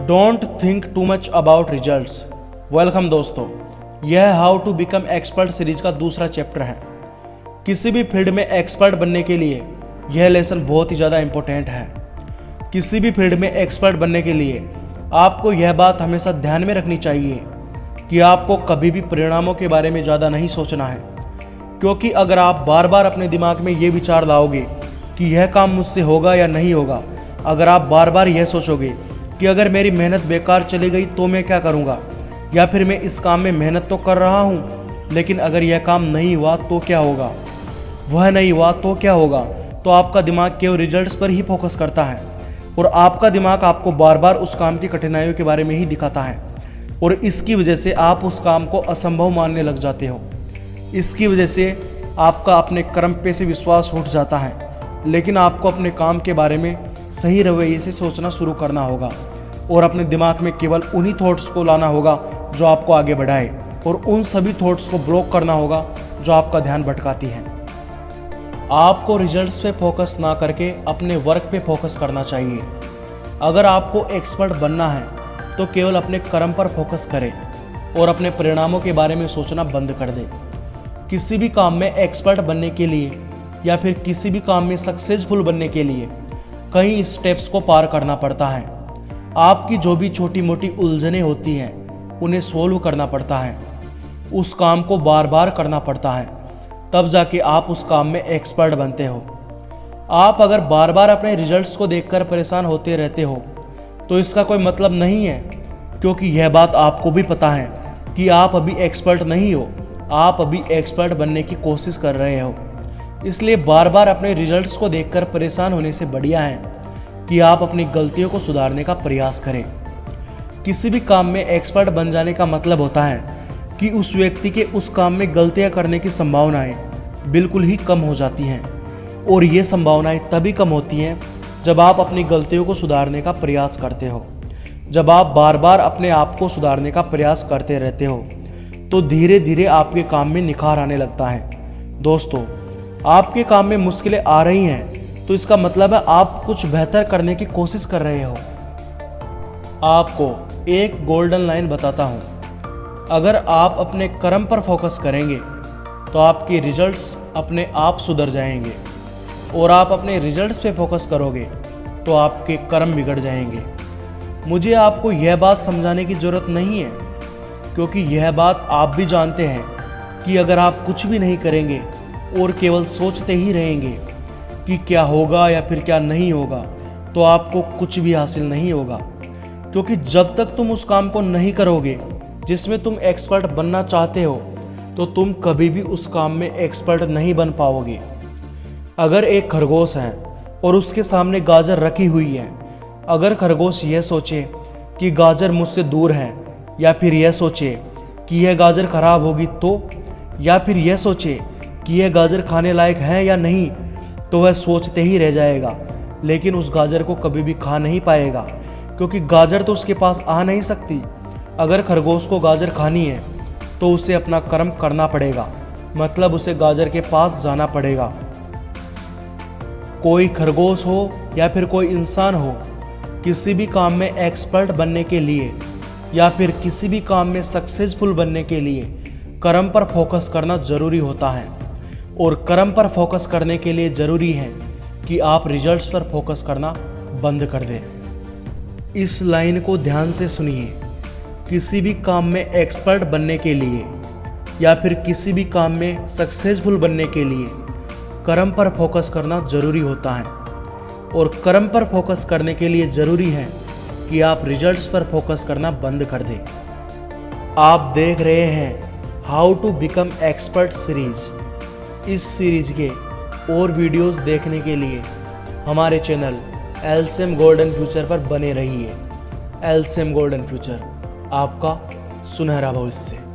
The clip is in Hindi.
Don't think too much about results. Welcome दोस्तों, यह how to become expert series का दूसरा चैप्टर है। किसी भी फील्ड में एक्सपर्ट बनने के लिए यह लेसन बहुत ही ज़्यादा इम्पोर्टेंट है। किसी भी फील्ड में एक्सपर्ट बनने के लिए आपको यह बात हमेशा ध्यान में रखनी चाहिए कि आपको कभी भी परिणामों के बारे में ज़्यादा नहीं सोचना है, क्योंकि अगर आप बार बार अपने दिमाग में ये विचार लाओगे कि यह काम मुझसे होगा या नहीं होगा, अगर आप बार बार यह सोचोगे कि अगर मेरी मेहनत बेकार चली गई तो मैं क्या करूँगा, या फिर मैं इस काम में मेहनत तो कर रहा हूँ लेकिन अगर यह काम नहीं हुआ तो क्या होगा, वह नहीं हुआ तो क्या होगा, तो आपका दिमाग केवल रिजल्ट्स पर ही फोकस करता है और आपका दिमाग आपको बार बार उस काम की कठिनाइयों के बारे में ही दिखाता है और इसकी वजह से आप उस काम को असंभव मानने लग जाते हो। इसकी वजह से आपका अपने कर्म पे से विश्वास उठ जाता है, लेकिन आपको अपने काम के बारे में सही रवैये से सोचना शुरू करना होगा और अपने दिमाग में केवल उन्हीं थॉट्स को लाना होगा जो आपको आगे बढ़ाए और उन सभी थॉट्स को ब्लॉक करना होगा जो आपका ध्यान भटकाती हैं। आपको रिजल्ट्स पे फोकस ना करके अपने वर्क पे फोकस करना चाहिए। अगर आपको एक्सपर्ट बनना है तो केवल अपने कर्म पर फोकस करें और अपने परिणामों के बारे में सोचना बंद कर दें। किसी भी काम में एक्सपर्ट बनने के लिए या फिर किसी भी काम में सक्सेसफुल बनने के लिए कई स्टेप्स को पार करना पड़ता है। आपकी जो भी छोटी मोटी उलझनें होती हैं उन्हें सोल्व करना पड़ता है, उस काम को बार बार करना पड़ता है, तब जाके आप उस काम में एक्सपर्ट बनते हो। आप अगर बार बार अपने रिजल्ट्स को देखकर परेशान होते रहते हो तो इसका कोई मतलब नहीं है, क्योंकि यह बात आपको भी पता है कि आप अभी एक्सपर्ट नहीं हो, आप अभी एक्सपर्ट बनने की कोशिश कर रहे हो। इसलिए बार बार अपने रिजल्ट्स को देखकर परेशान होने से बढ़िया है कि आप अपनी गलतियों को सुधारने का प्रयास करें। किसी भी काम में एक्सपर्ट बन जाने का मतलब होता है कि उस व्यक्ति के उस काम में गलतियां करने की संभावनाएं बिल्कुल ही कम हो जाती हैं और ये संभावनाएं तभी कम होती हैं जब आप अपनी गलतियों को सुधारने का प्रयास करते हो। जब आप बार बार अपने आप को सुधारने का प्रयास करते रहते हो तो धीरे धीरे आपके काम में निखार आने लगता है। दोस्तों, आपके काम में मुश्किलें आ रही हैं तो इसका मतलब है आप कुछ बेहतर करने की कोशिश कर रहे हो। आपको एक गोल्डन लाइन बताता हूँ, अगर आप अपने कर्म पर फोकस करेंगे तो आपके रिजल्ट्स अपने आप सुधर जाएंगे और आप अपने रिजल्ट्स पे फोकस करोगे तो आपके कर्म बिगड़ जाएंगे। मुझे आपको यह बात समझाने की ज़रूरत नहीं है, क्योंकि यह बात आप भी जानते हैं कि अगर आप कुछ भी नहीं करेंगे और केवल सोचते ही रहेंगे कि क्या होगा या फिर क्या नहीं होगा तो आपको कुछ भी हासिल नहीं होगा, क्योंकि जब तक तुम उस काम को नहीं करोगे जिसमें तुम एक्सपर्ट बनना चाहते हो तो तुम कभी भी उस काम में एक्सपर्ट नहीं बन पाओगे। अगर एक खरगोश है और उसके सामने गाजर रखी हुई है, अगर खरगोश यह सोचे कि गाजर मुझसे दूर है, या फिर यह सोचे कि यह गाजर खराब होगी तो, या फिर यह सोचे कि यह गाजर खाने लायक है या नहीं, तो वह सोचते ही रह जाएगा, लेकिन उस गाजर को कभी भी खा नहीं पाएगा, क्योंकि गाजर तो उसके पास आ नहीं सकती। अगर खरगोश को गाजर खानी है तो उसे अपना कर्म करना पड़ेगा, मतलब उसे गाजर के पास जाना पड़ेगा। कोई खरगोश हो या फिर कोई इंसान हो, किसी भी काम में एक्सपर्ट बनने के लिए या फिर किसी भी काम में सक्सेसफुल बनने के लिए कर्म पर फोकस करना ज़रूरी होता है और कर्म पर फोकस करने के लिए ज़रूरी है कि आप रिजल्ट्स पर फोकस करना बंद कर दें। इस लाइन को ध्यान से सुनिए। किसी भी काम में एक्सपर्ट बनने के लिए या फिर किसी भी काम में सक्सेसफुल बनने के लिए कर्म पर फोकस करना ज़रूरी होता है और कर्म पर फोकस करने के लिए ज़रूरी है कि आप रिजल्ट्स पर फोकस करना बंद कर दें। आप देख रहे हैं how to become expert series. इस सीरीज़ के और वीडियोस देखने के लिए हमारे चैनल एलसीएम गोल्डन फ्यूचर पर बने रहिए। एलसीएम गोल्डन फ्यूचर, आपका सुनहरा भविष्य।